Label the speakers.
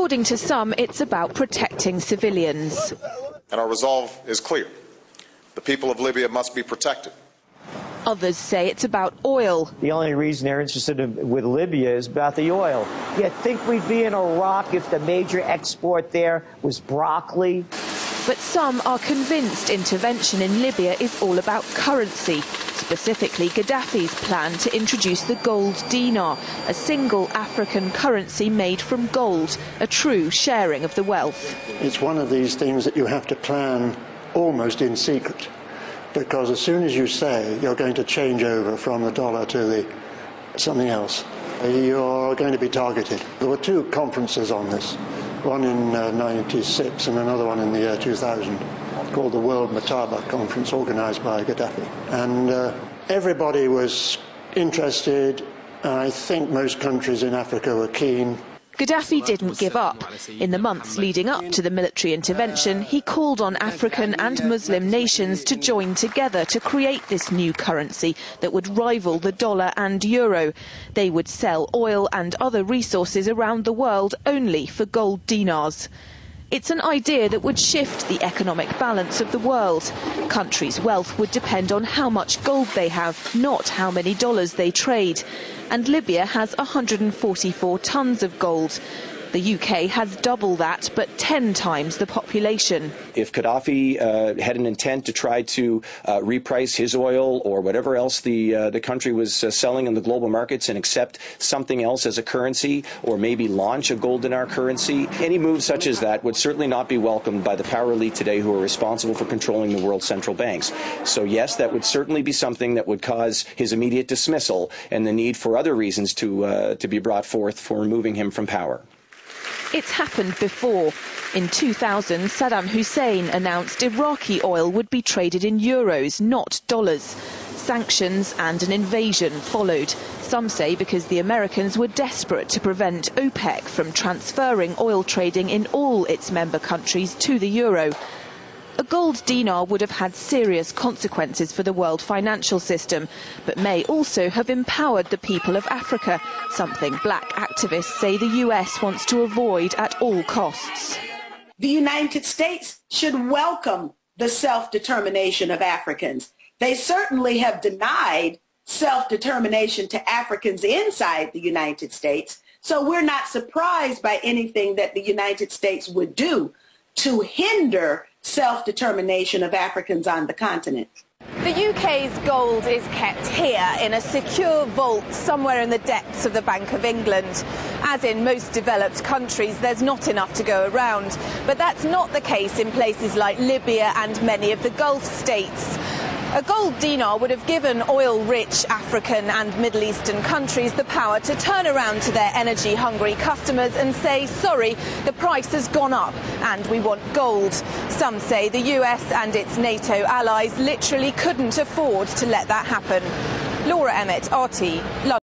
Speaker 1: According to some, it's about protecting civilians.
Speaker 2: And our resolve is clear. The people of Libya must be protected.
Speaker 1: Others say it's about oil.
Speaker 3: The only reason they're interested with Libya is about the oil. You think we'd be in Iraq if the major export there was broccoli?
Speaker 1: But some are convinced intervention in Libya is all about currency, specifically Gaddafi's plan to introduce the gold dinar, a single African currency made from gold, a true sharing of the wealth.
Speaker 4: It's one of these things that you have to plan almost in secret, because as soon as you say you're going to change over from the dollar to something else, you're going to be targeted. There were two conferences on this, one in '96 and another one in the year 2000, called the World Mataba Conference, organized by Gaddafi. And everybody was interested. I think most countries in Africa were keen.
Speaker 1: Gaddafi didn't give up. In the months leading up to the military intervention, he called on African and Muslim nations to join together to create this new currency that would rival the dollar and euro. They would sell oil and other resources around the world only for gold dinars. It's an idea that would shift the economic balance of the world. Countries' wealth would depend on how much gold they have, not how many dollars they trade. And Libya has 144 tons of gold. The UK has double that, but 10 times the population.
Speaker 5: If Gaddafi had an intent to try to reprice his oil or whatever else the country was selling in the global markets and accept something else as a currency, or maybe launch a gold dinar currency, any move such as that would certainly not be welcomed by the power elite today who are responsible for controlling the world's central banks. So yes, that would certainly be something that would cause his immediate dismissal and the need for other reasons to be brought forth for removing him from power.
Speaker 1: It's happened before. In 2000, Saddam Hussein announced Iraqi oil would be traded in euros, not dollars. Sanctions and an invasion followed. Some say because the Americans were desperate to prevent OPEC from transferring oil trading in all its member countries to the euro. A gold dinar would have had serious consequences for the world financial system, but may also have empowered the people of Africa, something black activists say the US wants to avoid at all costs.
Speaker 6: The United States should welcome the self-determination of Africans. They certainly have denied self-determination to Africans inside the United States, so we're not surprised by anything that the United States would do to hinder self-determination of Africans on the continent.
Speaker 1: The UK's gold is kept here in a secure vault somewhere in the depths of the Bank of England. As in most developed countries, there's not enough to go around. But that's not the case in places like Libya and many of the Gulf states. A gold dinar would have given oil-rich African and Middle Eastern countries the power to turn around to their energy-hungry customers and say, sorry, the price has gone up and we want gold. Some say the US and its NATO allies literally couldn't afford to let that happen. Laura Emmett, RT, London.